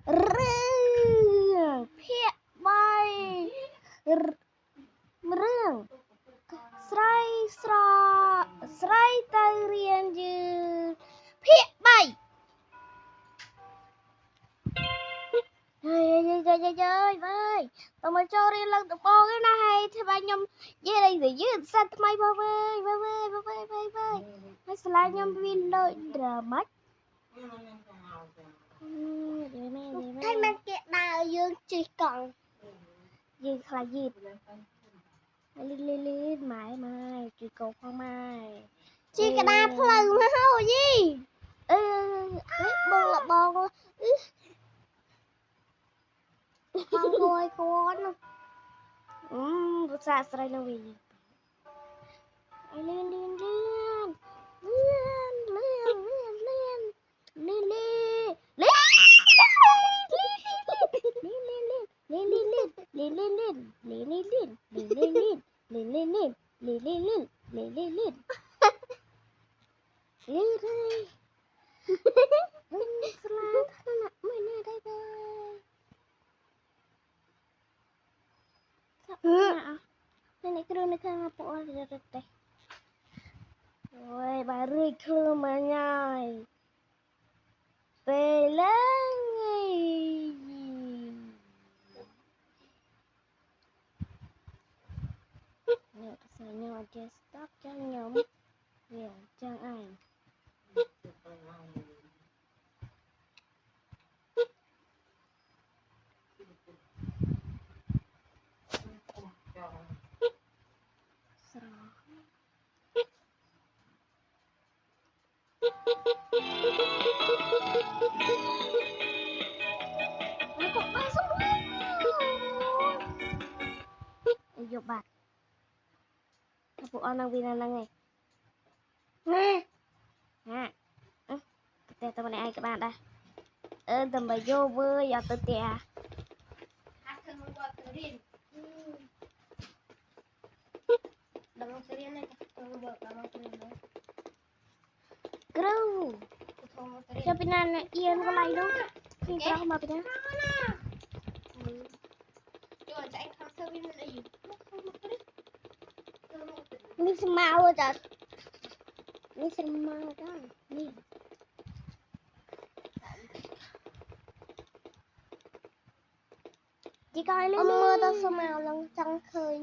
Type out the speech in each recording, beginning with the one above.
រឿងភាគ3រឿងស្រីទៅរៀនយឺភាគ3ហើយបាយតើមកចូលរៀនឡើងដំបូងណាហើយធ្វើឲ្យខ្ញុំនិយាយអីយឺសិនថ្មីបងហើយស្លាញ់ខ្ញុំវាលើកដ្រាម៉ាច់តែមិនគេដើរយើងជិះកង់យើងខ្លាចយឺតលីម៉ែជួយកោផងម៉ែជីកដាផ្លូវមកយីបងលបងផងគួយគាត់ភាសាស្រីនៅវិញលឿននេះគ្រូនៅខាងពួកអត់រត់ទេអូយបើរឿយខ្លួនមកញ៉ាយពេលឡើងអ្នកផ្សេងខ្ញុំអត់ចេះស្ដាប់ចឹងខ្ញុំវាចឹងឯងស្រោក៏បានសម្លាញ់យកបាត់តែពួកអស់នឹងវានៅហ្នឹងឯងតែតែម្នាក់ឯងក៏បានដែរដើម្បីយកវើយអត់ទៅផ្ទះហាក់ធ្វើមកគាត់ទៅរៀនដល់មករៀននេះទៅបើដល់មករៀននេះគ្រូចាំពីណាអៀនកន្លែងនោះពីប្រោះមកពីណាជួយតែខាងធ្វើវាមិនអីនេះស្មៅតានេះស្មៅតានេះជីកឲ្យលឿនមើលទៅស្មៅឡើងចង់ឃើញ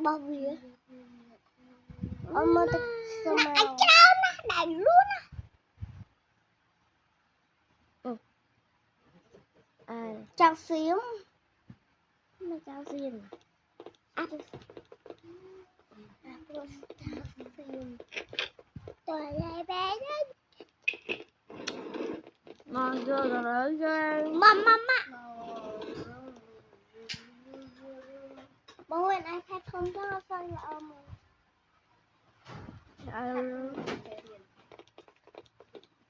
បោះវាអត់មើលទៅស្មៅច្រើនណាស់ដែលលួនណាចៅសៀមមកចៅសៀមអត់ព្រោះចៅសៀមតើlại bé đấy mà chưa rồi mama bố bên anh khai không cho sao là ông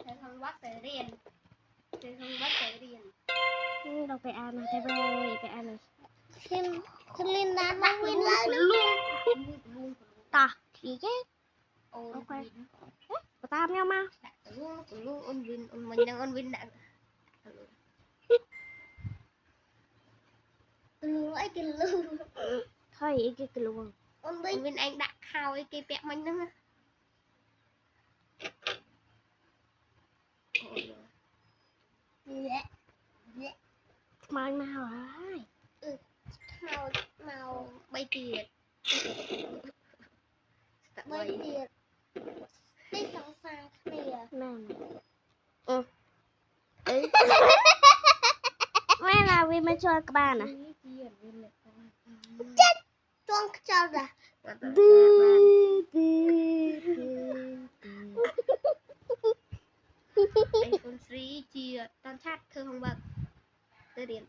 thầy không bắt phải riêng đâu phải ăn này phải ăn này xin lên đàn bắt lên luôn ta thì chứ ok của ta nhau mà luôn ôn vin mình đang ôn vin đã luôn ấy cái luôn thôi cái luôn ôn vin anh đã khao cái vẹt mình nữa màu rồi màu bay tiệt đi sẵn sàng kìa nè mẹ là vì mẹ cho các bạn à chết con cho ra anh con Sri chia tan chat thơ không bật tới điện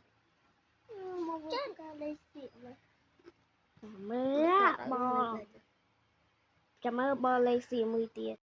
chết đây xịn rồi mưa bò chả mơ bò lấy xì 1 ទៀត